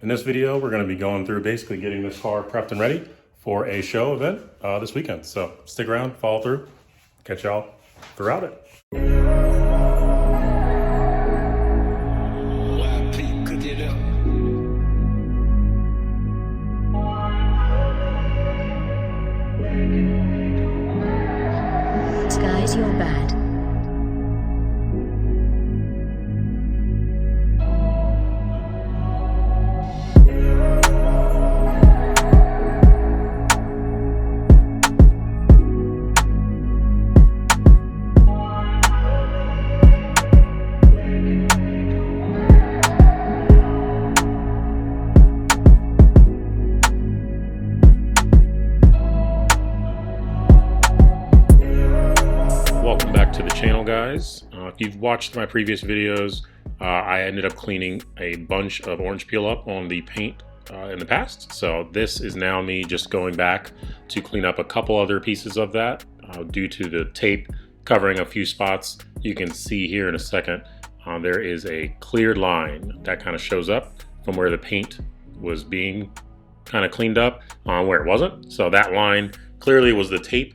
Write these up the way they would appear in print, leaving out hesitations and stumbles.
In this video, we're going to be going through basically getting this car prepped and ready for a show event this weekend. So stick around, follow through, catch y'all throughout it. Skyz, you're bad. Welcome back to the channel, guys. If you've watched my previous videos, I ended up cleaning a bunch of orange peel up on the paint in the past. So this is now me just going back to clean up a couple other pieces of that due to the tape covering a few spots. You can see here in a second, there is a cleared line that kind of shows up from where the paint was being kind of cleaned up where it wasn't. So that line clearly was the tape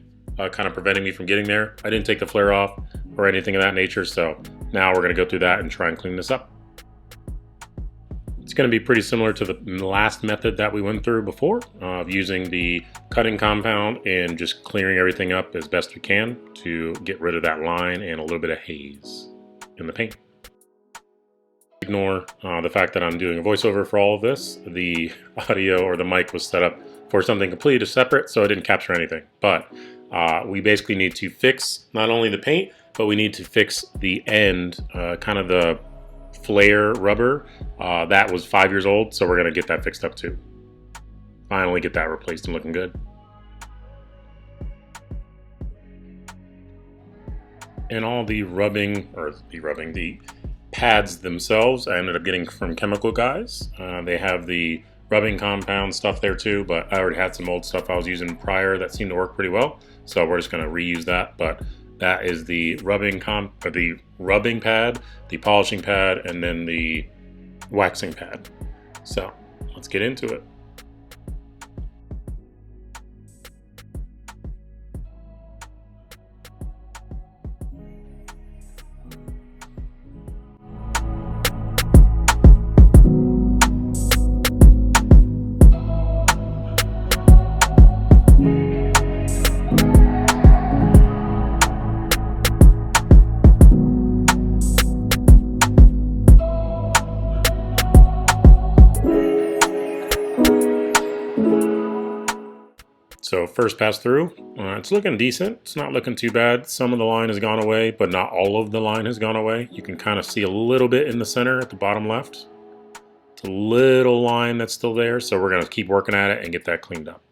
kind of preventing me from getting there. I didn't take the flare off or anything of that nature, so now we're going to go through that and try and clean this up. It's going to be pretty similar to the last method that we went through before, of using the cutting compound and just clearing everything up as best we can to get rid of that line and a little bit of haze in the paint. Ignore the fact that I'm doing a voiceover for all of this. The audio or the mic was set up for something completely separate, so I didn't capture anything. But we basically need to fix not only the paint, but we need to fix the end, kind of the flare rubber that was 5 years old. So we're gonna get that fixed up too. Finally get that replaced and looking good. And all the the pads themselves, I ended up getting from Chemical Guys. They have the rubbing compound stuff there too, but I already had some old stuff I was using prior that seemed to work pretty well. So we're just gonna reuse that, but that is the rubbing pad, the polishing pad, and then the waxing pad. So let's get into it. So first pass through, it's looking decent. It's not looking too bad. Some of the line has gone away, but not all of the line has gone away. You can kind of see a little bit in the center at the bottom left. It's a little line that's still there, so we're gonna keep working at it and get that cleaned up.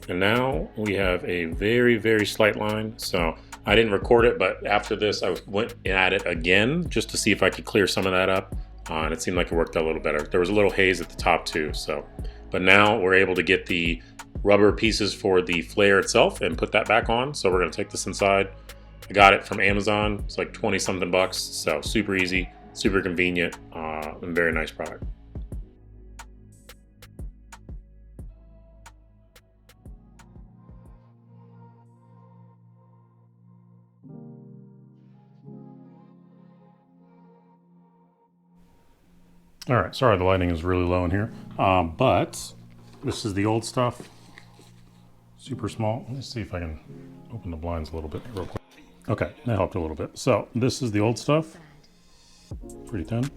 And now we have a very, very slight line. So I didn't record it, but after this, I went at it again just to see if I could clear some of that up. And it seemed like it worked out a little better. There was a little haze at the top too. So, but now we're able to get the rubber pieces for the flare itself and put that back on. So we're gonna take this inside. I got it from Amazon. It's like 20 something bucks. So super easy, super convenient, and very nice product. All right, sorry the lighting is really low in here, but this is the old stuff, super small. Let me see if I can open the blinds a little bit real quick. Okay, that helped a little bit. So this is the old stuff, pretty thin.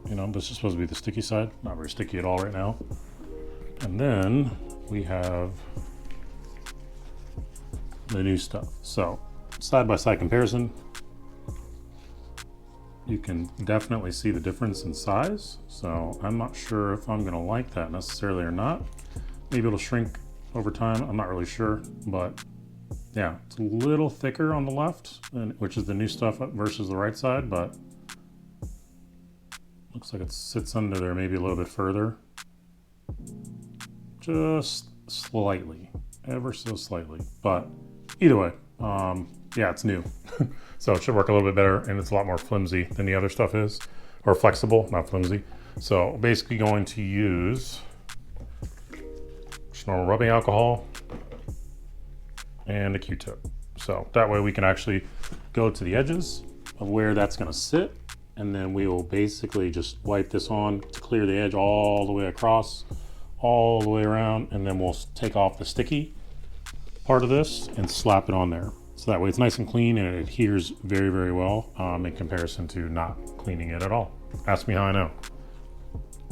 You know, this is supposed to be the sticky side, not very sticky at all right now. And then we have the new stuff. So side-by-side comparison, you can definitely see the difference in size. So I'm not sure if I'm gonna like that necessarily or not. Maybe it'll shrink over time, I'm not really sure, but yeah, it's a little thicker on the left, which is the new stuff versus the right side, but looks like it sits under there maybe a little bit further. just slightly, ever so slightly. But either way, yeah, it's new. So it should work a little bit better, and it's a lot more flimsy than the other stuff is, or flexible, not flimsy. So basically going to use just normal rubbing alcohol and a Q-tip. So that way we can actually go to the edges of where that's gonna sit, and then we will basically just wipe this on to clear the edge all the way across, all the way around, and then we'll take off the sticky part of this and slap it on there. So that way it's nice and clean and it adheres very, very well in comparison to not cleaning it at all. Ask me how I know.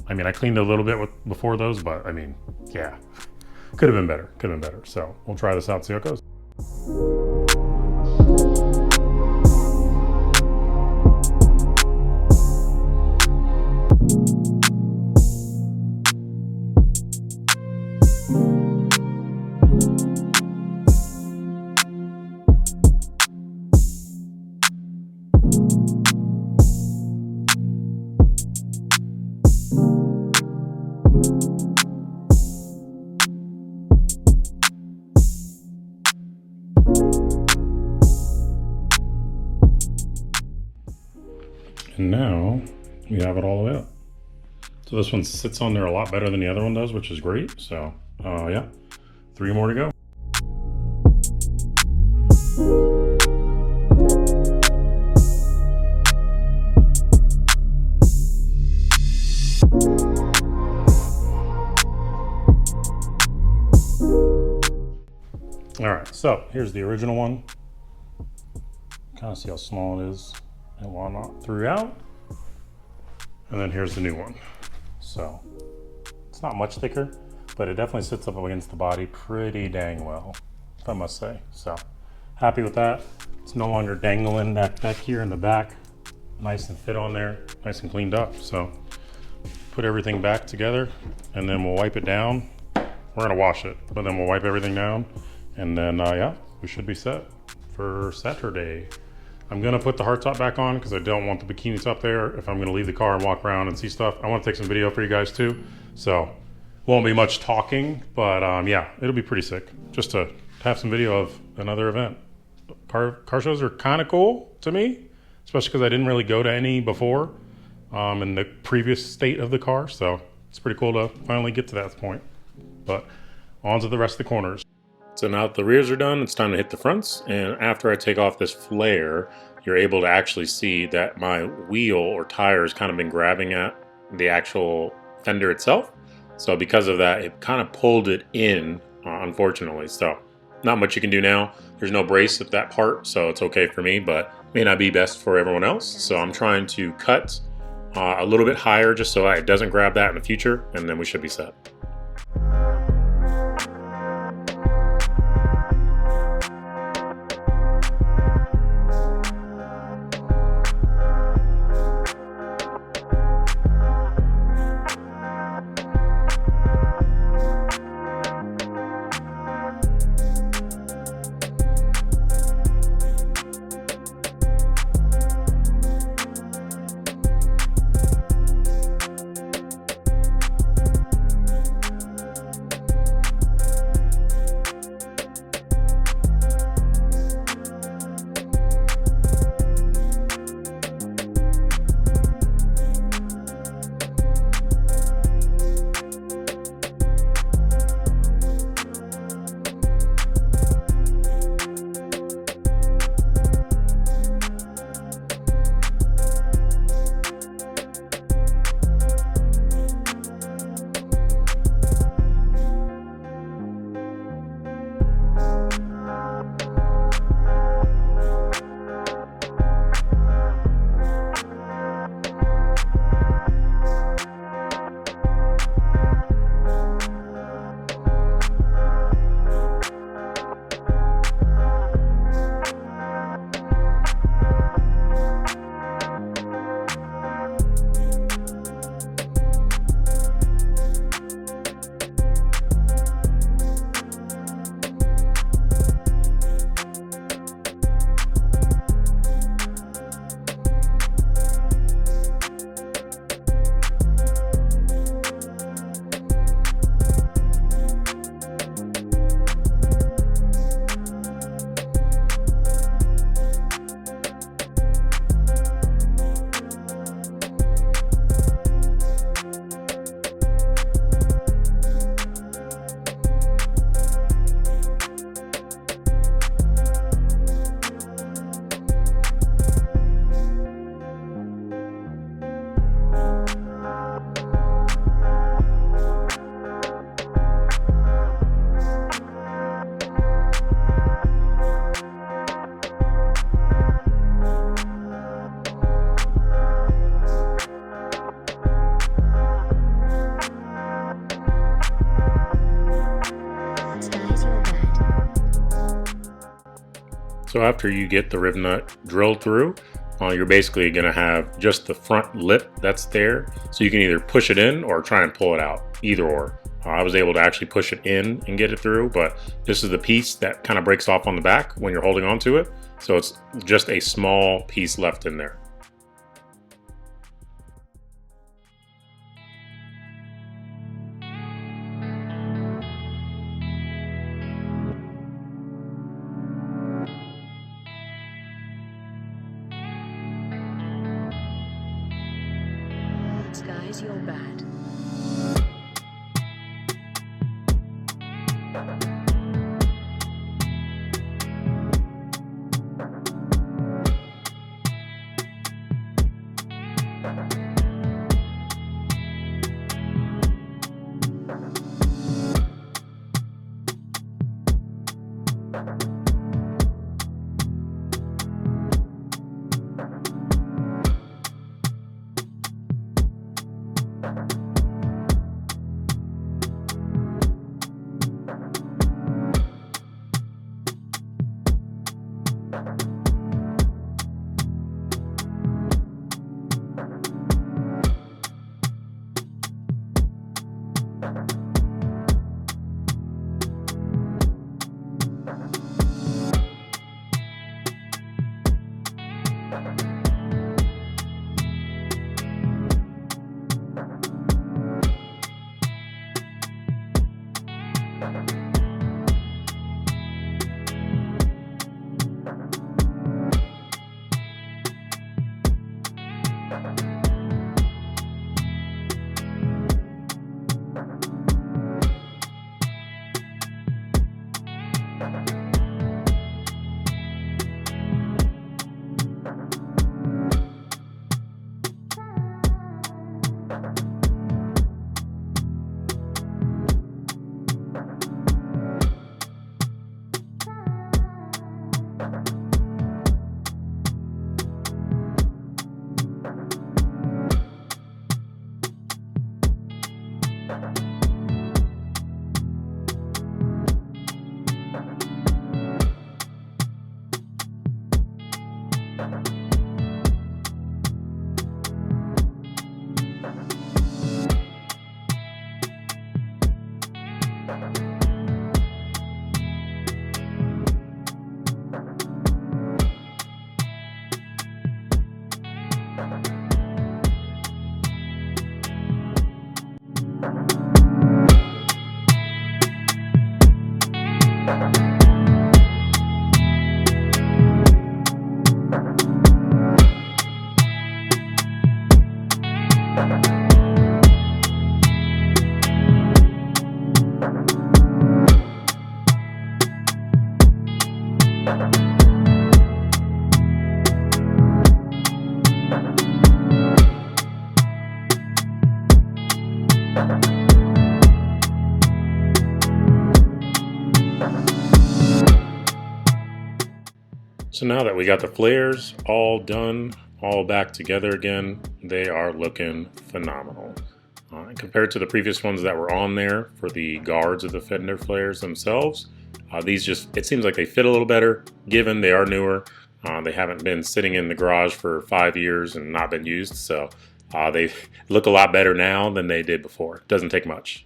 I mean, I cleaned a little bit before those, but I mean, yeah, could have been better, could have been better. So we'll try this out, see how it goes. And now we have it all the way up. So this one sits on there a lot better than the other one does, which is great. So yeah, 3 more to go. All right, so here's the original one. Kind of see how small it is and whatnot throughout. And then here's the new one. So it's not much thicker, but it definitely sits up against the body pretty dang well, if I must say. So happy with that. It's no longer dangling back here in the back. Nice and fit on there, nice and cleaned up. So put everything back together and then we'll wipe it down. We're gonna wash it, but then we'll wipe everything down. And then yeah, we should be set for Saturday. I'm gonna put the hardtop back on because I don't want the bikini top there. If I'm gonna leave the car and walk around and see stuff, I want to take some video for you guys too. So won't be much talking, but yeah, it'll be pretty sick just to have some video of another event. Car shows are kind of cool to me, especially because I didn't really go to any before in the previous state of the car. So it's pretty cool to finally get to that point. But on to the rest of the corners. So now that the rears are done, it's time to hit the fronts. And after I take off this flare, you're able to actually see that my wheel or tire has kind of been grabbing at the actual fender itself. So because of that, it kind of pulled it in, unfortunately. So not much you can do now. There's no brace at that part, so it's okay for me, but may not be best for everyone else. So I'm trying to cut a little bit higher just so it doesn't grab that in the future, and then we should be set. So after you get the rib nut drilled through, you're basically going to have just the front lip that's there. So you can either push it in or try and pull it out, either or. I was able to actually push it in and get it through, but this is the piece that kind of breaks off on the back when you're holding onto it. So it's just a small piece left in there. Skyz, you're bad. So now that we got the flares all done, all back together again, they are looking phenomenal. Compared to the previous ones that were on there for the guards of the fender flares themselves, these just, it seems like they fit a little better, given they are newer. They haven't been sitting in the garage for 5 years and not been used, so they look a lot better now than they did before. Doesn't take much.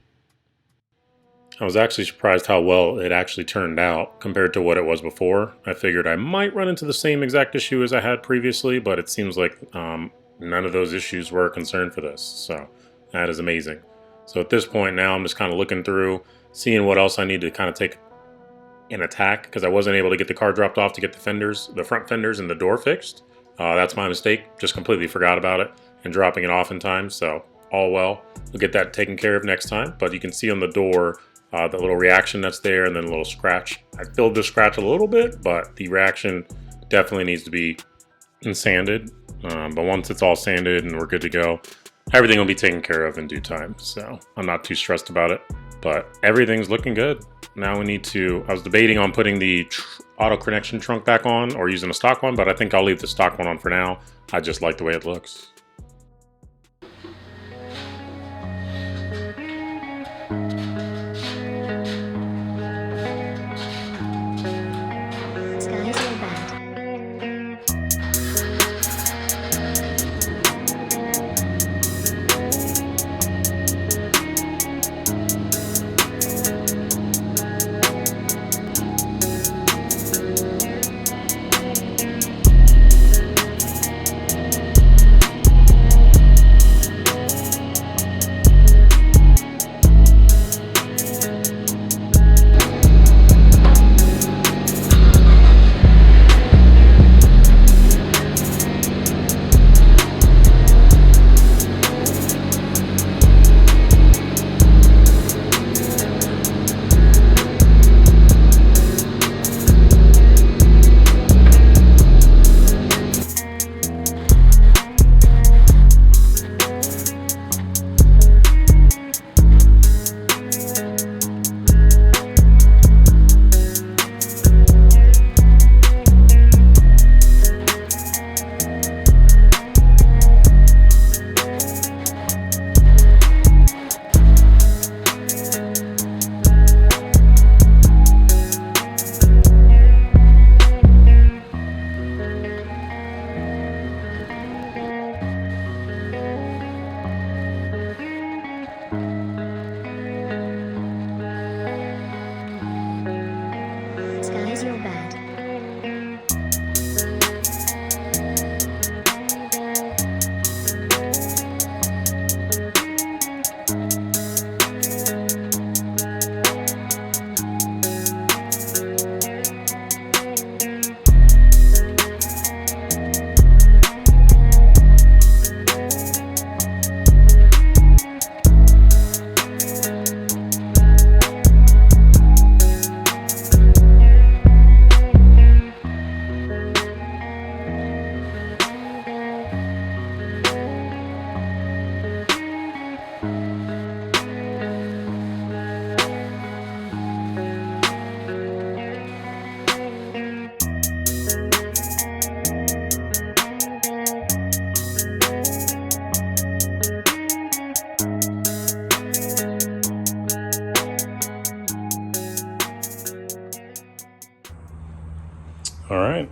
I was actually surprised how well it actually turned out compared to what it was before. I figured I might run into the same exact issue as I had previously, but it seems like none of those issues were a concern for this, so that is amazing. So at this point now I'm just kind of looking through, seeing what else I need to kind of take an attack, because I wasn't able to get the car dropped off to get the fenders, the front fenders and the door fixed. That's my mistake, just completely forgot about it and dropping it off in time, so all well. We'll get that taken care of next time, but you can see on the door the little reaction that's there and then a little scratch. I filled the scratch a little bit, but the reaction definitely needs to be sanded. But once it's all sanded and we're good to go, everything will be taken care of in due time. So I'm not too stressed about it, but everything's looking good. Now we need to, I was debating on putting the auto connection trunk back on or using a stock one, but I think I'll leave the stock one on for now. I just like the way it looks. Skyz, you're bad.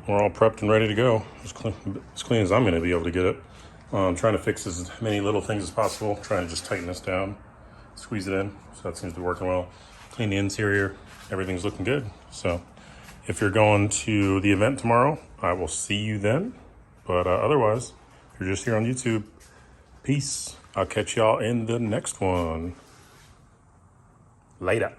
we're all prepped and ready to go. As clean as I'm going to be able to get it. I'm trying to fix as many little things as possible. Trying to just tighten this down, squeeze it in. So that seems to be working well. Clean the interior. Everything's looking good. So if you're going to the event tomorrow, I will see you then. But otherwise, if you're just here on YouTube, peace. I'll catch y'all in the next one. Later.